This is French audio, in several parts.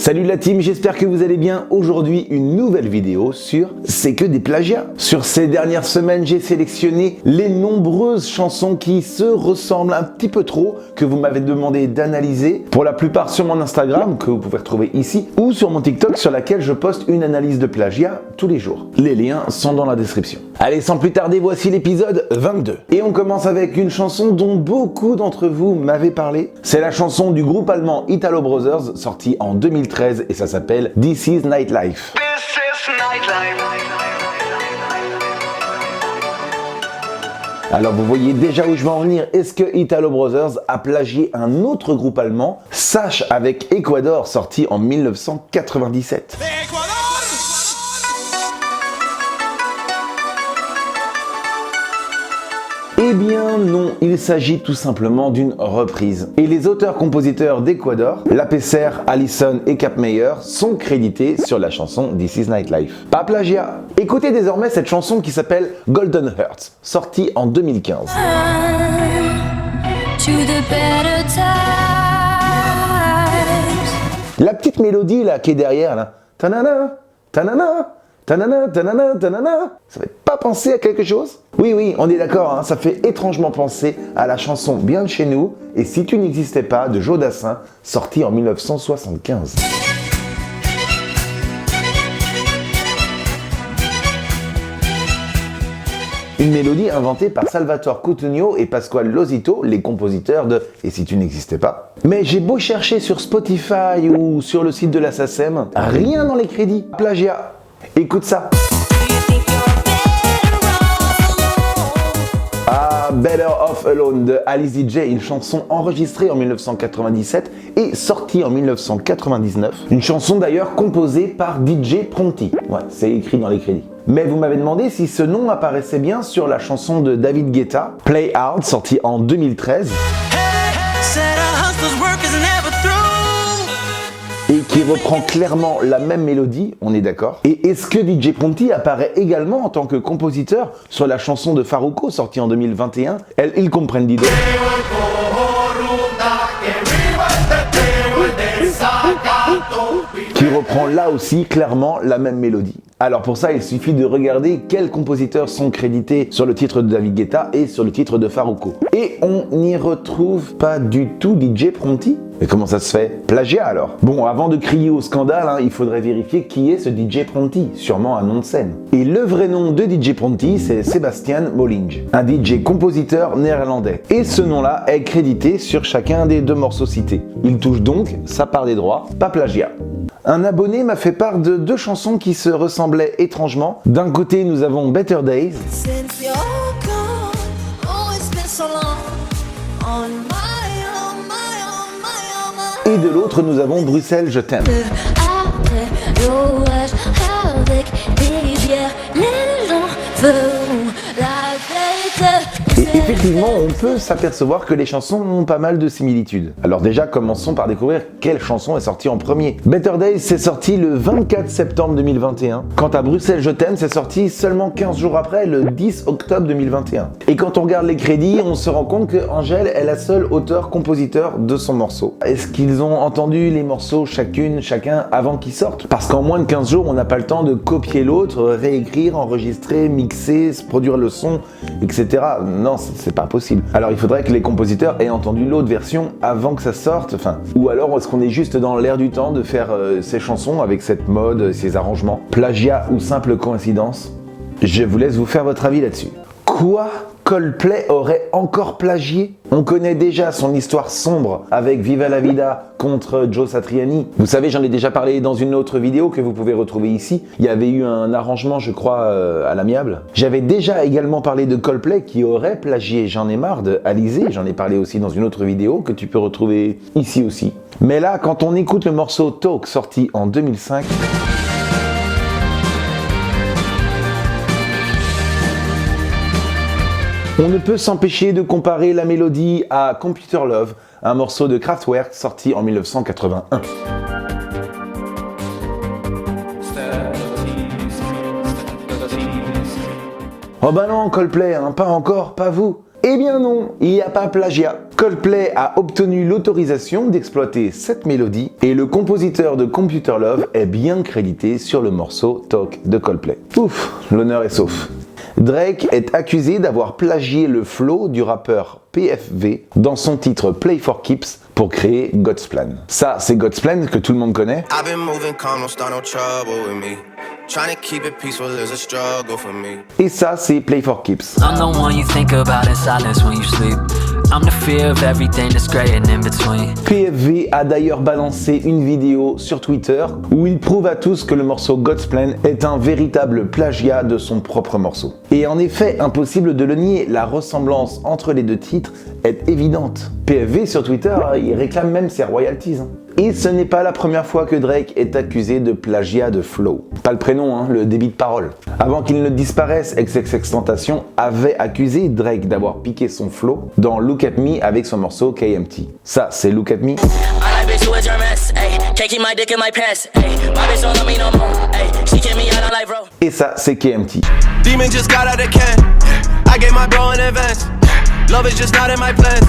Salut la team, j'espère que vous allez bien. Aujourd'hui, une nouvelle vidéo sur C'est que des plagiats. Sur ces dernières semaines, j'ai sélectionné les nombreuses chansons qui se ressemblent un petit peu trop, que vous m'avez demandé d'analyser. Pour la plupart sur mon Instagram, que vous pouvez retrouver ici, ou sur mon TikTok sur laquelle je poste une analyse de plagiat tous les jours. Les liens sont dans la description. Allez, sans plus tarder, voici l'épisode 22. Et on commence avec une chanson dont beaucoup d'entre vous m'avaient parlé. C'est la chanson du groupe allemand Italo Brothers, sortie en 2013, et ça s'appelle This is Nightlife. This is nightlife. Alors vous voyez déjà où je veux en venir. Est-ce que Italo Brothers a plagié un autre groupe allemand, Sash avec Ecuador, sorti en 1997? Eh bien non, il s'agit tout simplement d'une reprise. Et les auteurs-compositeurs d'Ecuador, Lapesser, Allison et Capmeyer, sont crédités sur la chanson This is Nightlife. Pas plagiat. Écoutez désormais cette chanson qui s'appelle Golden Hearts, sortie en 2015. La petite mélodie là qui est derrière là, tanana, tanana, tanana, tanana, tanana, ça fait pas penser à quelque chose? Oui, on est d'accord, hein, ça fait étrangement penser à la chanson Bien de chez nous et Si tu n'existais pas de Joe Dassin, sortie en 1975. Une mélodie inventée par Salvatore Cutugno et Pasquale Losito, les compositeurs de Et si tu n'existais pas. Mais j'ai beau chercher sur Spotify ou sur le site de la SACEM, rien dans les crédits. Plagiat. Écoute ça. Ah, Better Off Alone de Alice DJ, une chanson enregistrée en 1997 et sortie en 1999. Une chanson d'ailleurs composée par DJ Pronti. Ouais, c'est écrit dans les crédits. Mais vous m'avez demandé si ce nom apparaissait bien sur la chanson de David Guetta, Play Hard, sortie en 2013. Et qui reprend clairement la même mélodie, on est d'accord. Et est-ce que DJ Pronti apparaît également en tant que compositeur sur la chanson de Farruko, sortie en 2021, Il Comprendido, qui reprend là aussi clairement la même mélodie. Alors pour ça, il suffit de regarder quels compositeurs sont crédités sur le titre de David Guetta et sur le titre de Farruko. Et on n'y retrouve pas du tout DJ Pronti. Mais comment ça se fait? Plagiat alors? Bon, avant de crier au scandale, il faudrait vérifier qui est ce DJ Pronti, sûrement un nom de scène. Et le vrai nom de DJ Pronti, c'est Sebastian Mollinge, un DJ compositeur néerlandais. Et ce nom-là est crédité sur chacun des deux morceaux cités. Il touche donc sa part des droits, pas plagiat. Un abonné m'a fait part de deux chansons qui se ressemblaient étrangement. D'un côté, nous avons Better Days. Et de l'autre, nous avons Bruxelles, je t'aime. Et effectivement, on peut s'apercevoir que les chansons ont pas mal de similitudes. Alors déjà, commençons par découvrir quelle chanson est sortie en premier. Better Days, c'est sorti le 24 septembre 2021. Quant à Bruxelles, je t'aime, c'est sorti seulement 15 jours après, le 10 octobre 2021. Et quand on regarde les crédits, on se rend compte que Angèle est la seule auteure-compositeur de son morceau. Est-ce qu'ils ont entendu les morceaux chacun avant qu'ils sortent? Parce qu'en moins de 15 jours, on n'a pas le temps de copier l'autre, réécrire, enregistrer, mixer, produire le son, etc. Non, c'est pas possible. Alors il faudrait que les compositeurs aient entendu l'autre version avant que ça sorte, ou alors est-ce qu'on est juste dans l'air du temps de faire ces chansons avec cette mode, ces arrangements? Plagiat ou simple coïncidence? Je vous laisse vous faire votre avis là-dessus. Quoi? Coldplay aurait encore plagié? On connaît déjà son histoire sombre avec Viva la Vida contre Joe Satriani. Vous savez, j'en ai déjà parlé dans une autre vidéo que vous pouvez retrouver ici. Il y avait eu un arrangement, je crois, à l'amiable. J'avais déjà également parlé de Coldplay qui aurait plagié J'en ai marre de Alizé. J'en ai parlé aussi dans une autre vidéo que tu peux retrouver ici aussi. Mais là, quand on écoute le morceau Talk sorti en 2005... on ne peut s'empêcher de comparer la mélodie à Computer Love, un morceau de Kraftwerk sorti en 1981. Oh bah non, Coldplay, pas encore, pas vous. Eh bien non, il n'y a pas plagiat. Coldplay a obtenu l'autorisation d'exploiter cette mélodie et le compositeur de Computer Love est bien crédité sur le morceau Talk de Coldplay. Ouf, l'honneur est sauf. Drake est accusé d'avoir plagié le flow du rappeur PFV dans son titre Play for Keeps pour créer God's Plan. Ça, c'est God's Plan que tout le monde connaît. I've been moving calm, don't start no trouble with me. Trying to keep it peaceful is a struggle for me. Et ça, c'est Play for Keeps. I'm the one you think about in silence when you sleep. I'm the fear of everything that's great and in between. PFV a d'ailleurs balancé une vidéo sur Twitter où il prouve à tous que le morceau God's Plan est un véritable plagiat de son propre morceau. Et en effet, impossible de le nier, la ressemblance entre les deux titres est évidente. PFV sur Twitter, il réclame même ses royalties. Et ce n'est pas la première fois que Drake est accusé de plagiat de flow. Pas le prénom, le débit de parole. Avant qu'il ne disparaisse, XXXTentacion avait accusé Drake d'avoir piqué son flow dans Look at Me avec son morceau KMT. Ça, c'est Look at Me. Et ça, c'est KMT. Demon just got out of can. I gave my bro in advance. Love is just not in my plans.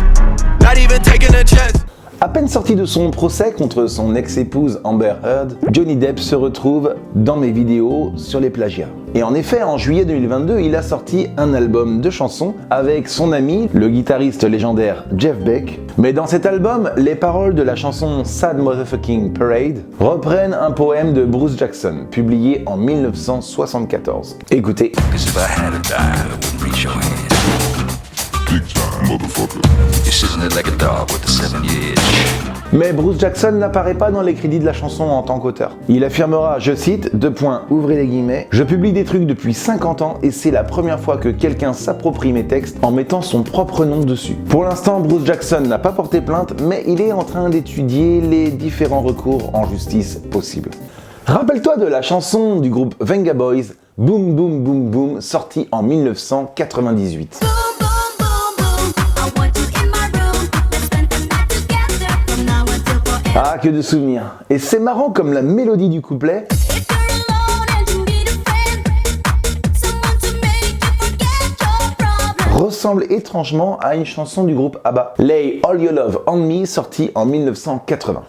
Not even taking a chance. À peine sorti de son procès contre son ex-épouse Amber Heard, Johnny Depp se retrouve dans mes vidéos sur les plagiats. Et en effet, en juillet 2022, il a sorti un album de chansons avec son ami, le guitariste légendaire Jeff Beck. Mais dans cet album, les paroles de la chanson Sad Motherfucking Parade reprennent un poème de Bruce Jackson, publié en 1974. Écoutez. Mais Bruce Jackson n'apparaît pas dans les crédits de la chanson en tant qu'auteur. Il affirmera, je cite, ouvrez les guillemets, je publie des trucs depuis 50 ans et c'est la première fois que quelqu'un s'approprie mes textes en mettant son propre nom dessus. Pour l'instant, Bruce Jackson n'a pas porté plainte, mais il est en train d'étudier les différents recours en justice possibles. Rappelle-toi de la chanson du groupe Venga Boys, Boom Boom Boom Boom, sortie en 1998. Ah, que de souvenirs. Et c'est marrant comme la mélodie du couplet ressemble étrangement à une chanson du groupe ABBA, Lay All Your Love on Me, sortie en 1980.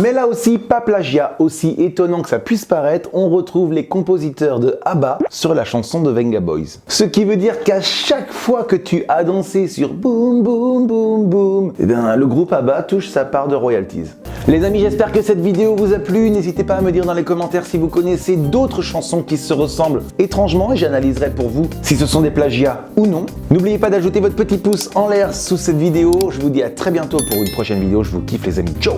Mais là aussi, pas plagiat, aussi étonnant que ça puisse paraître, on retrouve les compositeurs de ABBA sur la chanson de Venga Boys. Ce qui veut dire qu'à chaque fois que tu as dansé sur Boom Boom Boom Boom, eh bien, le groupe ABBA touche sa part de royalties. Les amis, j'espère que cette vidéo vous a plu. N'hésitez pas à me dire dans les commentaires si vous connaissez d'autres chansons qui se ressemblent étrangement et j'analyserai pour vous si ce sont des plagiats ou non. N'oubliez pas d'ajouter votre petit pouce en l'air sous cette vidéo. Je vous dis à très bientôt pour une prochaine vidéo. Je vous kiffe les amis. Ciao!